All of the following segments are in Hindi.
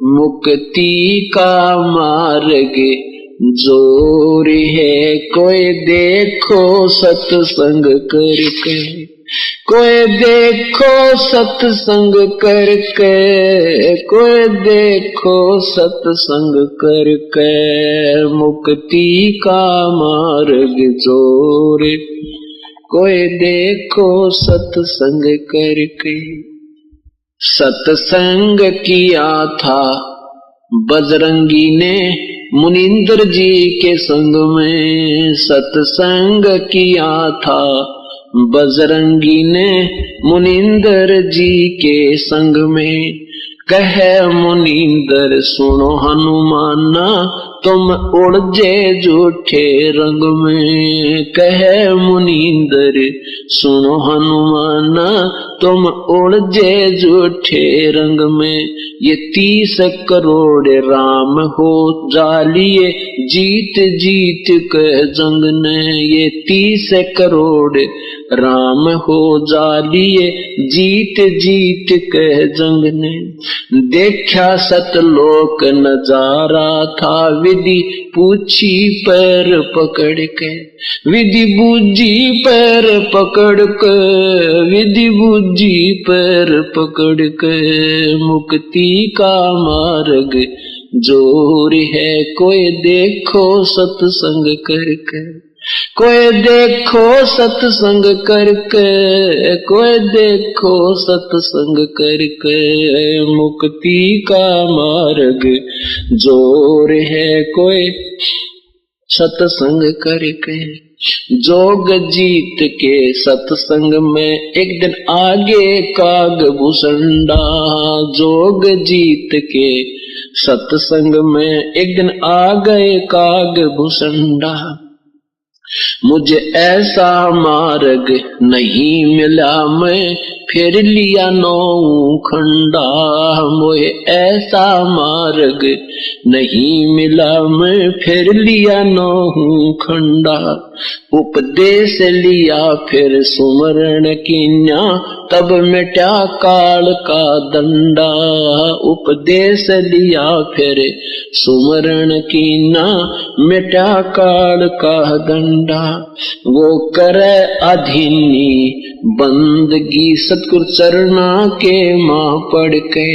मुक्ति का मार्ग जोर है, कोई देखो सत्संग करके, कोई देखो सत्संग करके, कोई देखो सत्संग करके, मुक्ति का मार्ग जोर, कोई देखो सत्संग करके। सत्संग किया था बजरंगी ने मुनिंदर जी के संग में, सत्संग किया था बजरंगी ने मुनिंदर जी के संग में। कहे मुनिंदर सुनो हनुमाना, तुम उड़जे झूठे रंग में। कहे मुनिंदर सुनो हनुमाना, तुम उड़जे झूठे रंग में। ये 30 करोड़ राम हो जालिए, जीत जीत के जंग ने। ये 30 करोड़ राम हो जालिए, जीत जीत के जंग ने। देखा सतलोक नजारा था, विधि पूछी पैर पकड़ के, विधि बूझी पैर पकड़ के, विधि बूझी पैर पकड़ के। मुक्ति का मार्ग जोर है, कोई देखो सत्संग करके, कोई देखो सत्संग करके, कोई देखो सत्संग करके। मुक्ति का मार्ग जोर है, कोई सत्संग करके। जोग जीत के सत्संग में एक दिन आगे काग भूसंडा, जोग जीत के सत्संग में एक दिन आ गए काग भूसंडा। मुझे ऐसा मार्ग नहीं मिला, मैं फिर लिया 9 खंडा। मुझे ऐसा मार्ग नहीं मिला, मैं फिर लिया 9 खंडा। उपदेश लिया फिर सुमरण कीन्या, तब मिटा काल का दंडा। उपदेश लिया फिर सुमरण कीन्या, मिटा काल का दंडा। वो करे अधीनी बंदगी सतगुरु चरणा के मां पढ़ के,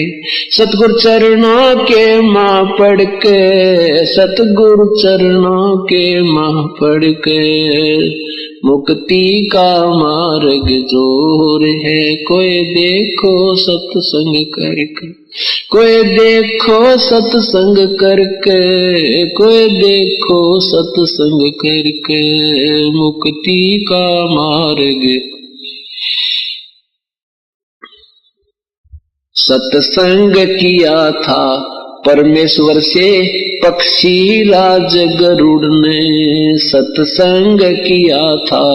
सतगुरु चरणा के मां पढ़ के, सतगुरु चरणा के मां पढ़ के। मुक्ति का मार्ग जोर है, कोई देखो सत्संग करके, कोई देखो सत्संग करके, कोई देखो सत्संग करके। मुक्ति का मार्ग सत्संग किया था परमेश्वर से पक्षी राज गरुड़ ने। सत्संग किया था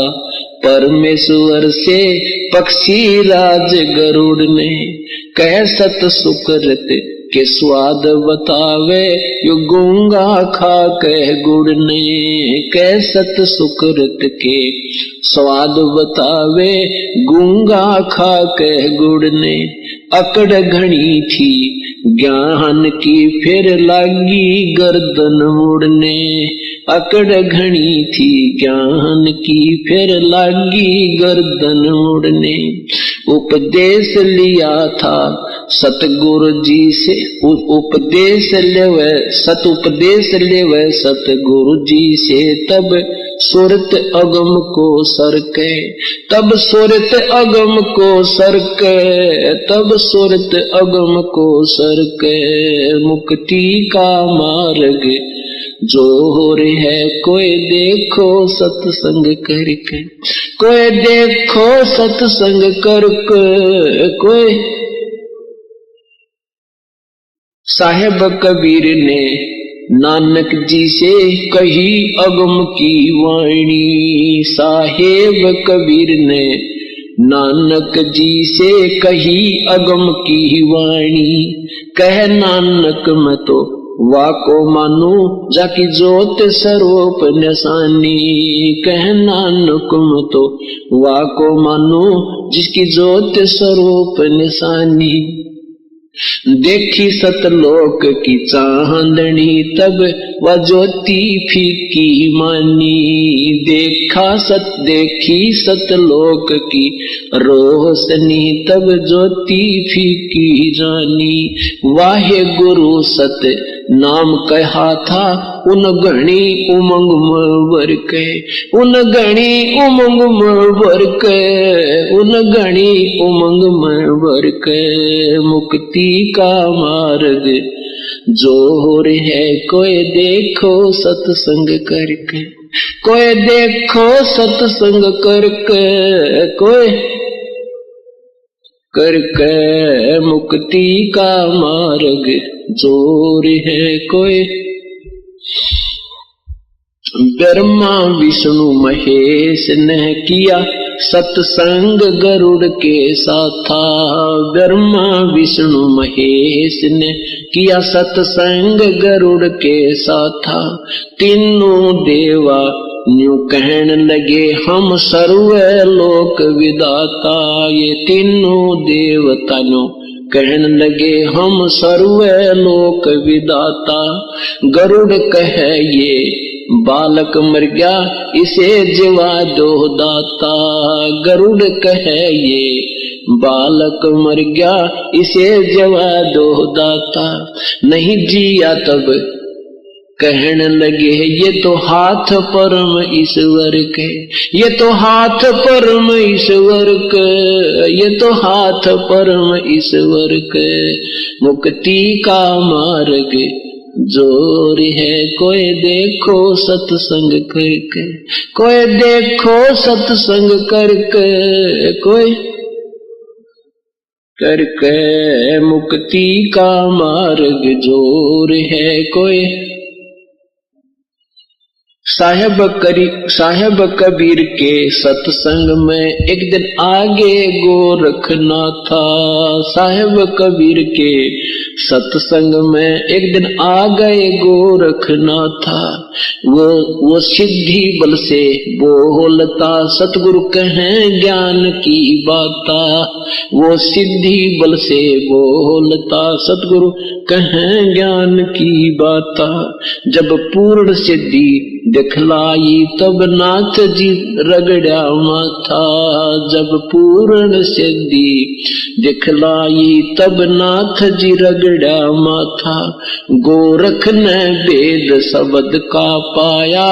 परमेश्वर से पक्षी राज गरुड़ ने। कह सत सुकृत के स्वाद बतावे, यो गूंगा खा कह गुड़ ने। कह सत सुकृत के स्वाद बतावे, गूंगा खा कह गुड़ ने। अकड़ घनी थी ज्ञान की, फिर लागी गर्दन मुड़ने। अकड़ घनी थी ज्ञान की, फिर लागी गर्दन मुड़ने। उपदेश लिया था सतगुरु जी से, उपदेश लेवे सतुपदेश लेवे सतगुरु जी से। तब सुरत अगम को सरके, तब सुरत अगम को सरके, तब सुरत अगम को सरके। मुक्ति का मार्ग जोर है, कोई देखो सत्संग करके, कोई देखो सत्संग करके। कोई साहेब कबीर ने नानक जी से कही अगम की वाणी। साहेब कबीर ने नानक जी से कही अगम की वाणी। कह नानक मैं तो वाको मानू, जाकी जोत स्वरूप निशानी। कह नानक मैं तो वाको मानू, जिसकी जोत स्वरूप निशानी। देखी सतलोक की चांदनी तब वह ज्योति फीकी मानी। देखी सतलोक की रोशनी तब ज्योति फीकी जानी। वाहे गुरु सत नाम कहा था उन गणी उमंग मर के, उन गणी उमंग मर के, उन गणी उमंग मर के। मुक्ति का मार्ग जोर है कोई देखो सत्संग करके, कोई देखो सत्संग करके, कोई करके। मुक्ति का मार्ग जोर है कोई। ब्रह्मा विष्णु महेश ने किया सत्संग गरुड़ के साथा। ब्रह्मा विष्णु महेश ने किया सत्संग गरुड़ के साथा। तीनों देवा न्यू कहने लगे हम सर्व लोक विदाता। ये तीनों देवता न्यू कहने लगे हम सर्व लोक विदाता। गरुड़ कहे ये बालक मर गया इसे जीवा दो दाता। गरुड़ कहे ये बालक मर गया इसे जीवा दो दाता। नहीं जिया तब कहने लगे ये तो हाथ परम ईश्वर के, ये तो हाथ परम ईश्वर के, ये तो हाथ परम ईश्वर के। मुक्ति का मार्ग जोर है कोई देखो सत्संग करके, कोई देखो सत्संग करके, कोई करके। मुक्ति का मार्ग जोर है कोई। साहेब कबीर के सत्संग में एक दिन आगे गोरखनाथ था। साहेब कबीर के सत्संग में एक दिन आ गए गोरखनाथ था। वो सिद्धि बल से बोलता सतगुरु कहें ज्ञान की बाता। वो सिद्धि बल से बोलता सतगुरु कहें ज्ञान की बाता। जब पूर्ण सिद्धि दिखलाई तब नाथ जी रगड़ा माथा। जब पूर्ण सिद्धि दिखलाई तब नाथ जी रगड़ा माथा। गोरख ने वेद शब्द का पाया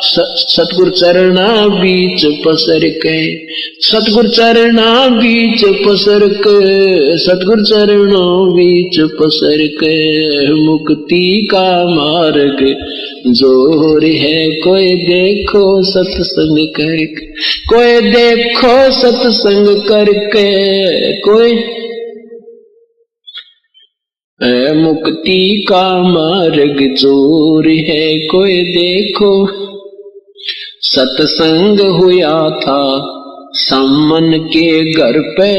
सतगुरु चरणा बीच पसर के, सतगुरु चरणा बीच पसर के, सतगुरु चरणों बीच पसर के। मुक्ति का मार्ग जोर है कोई देखो सत्संग करके, कोई देखो सत्संग करके, कोई। मुक्ति का मार्ग जोर है कोई देखो। सत्संग हुआ था सामन के घर पे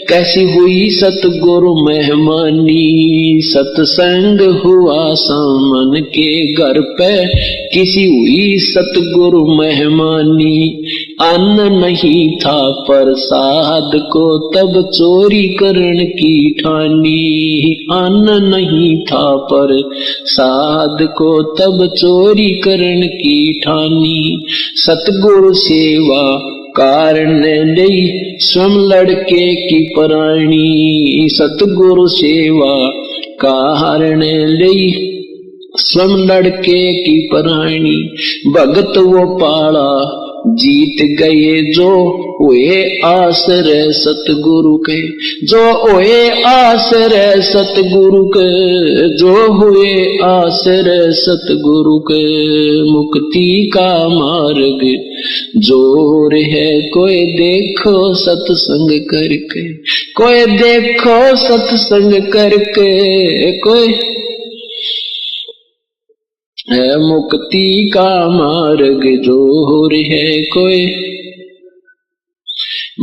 कैसी हुई सतगुरु मेहमानी। सत्संग हुआ सामन के घर पे किसी हुई सतगुरु मेहमानी। अन्न नहीं था प्रसाद को तब चोरी करन की ठानी। अन्न नहीं था प्रसाद को तब चोरी करन की ठानी। सतगुरु सेवा कारण नहीं स्वयं लड़के की प्राणी। सतगुरु सेवा कारण नहीं स्वयं लड़के की प्राणी। भगत वो पाला जीत गए जो हुए आश्रय सतगुरु के, जो हुए आश्रय सतगुरु के, जो हुए आश्रय सतगुरु के। मुक्ति का मार्ग जोर है कोई देखो सत्संग करके, कोई देखो सत्संग करके, कोई। है मुक्ति का मार्ग जोर है कोई।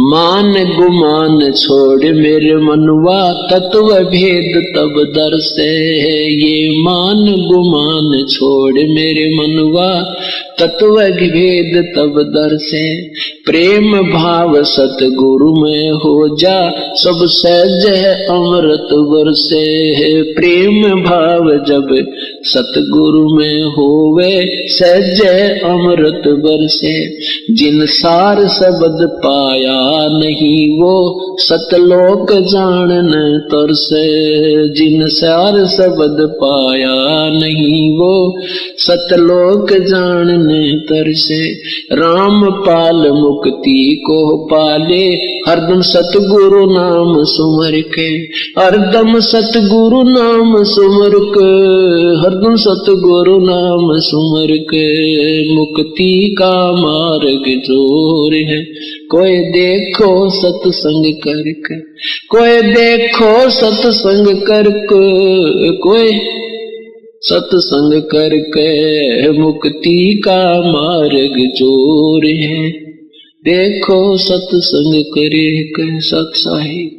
मान गुमान छोड़ मेरे मनवा तत्व भेद तब दर्शे। ये मान गुमान छोड़ मेरे मनवा तत्व भेद तब दर्शे। प्रेम भाव सतगुरु में हो जा, सब सहज है अमृत बरसे। प्रेम भाव जब सतगुरु में होवे, सहज है अमृत बरसे। जिन सार शब्द पाया नहीं, वो सतलोक जानन तरसे। जिन सार शब्द पाया नहीं, वो सतलोक जानन तरसे। राम पाल मुक्ति को पाले, हरदम सतगुरु नाम सुमर के। हरदम सतगुरु नाम सुमर के, हरदम सतगुरु नाम सुमर के। मुक्ति का मार्ग जोर है, कोई देखो सत्संग करके। कोई देखो सत्संग करके, कोई सत्संग करके। मुक्ति का मार्ग जोर है, देखो सत्संग करे के सत्साही।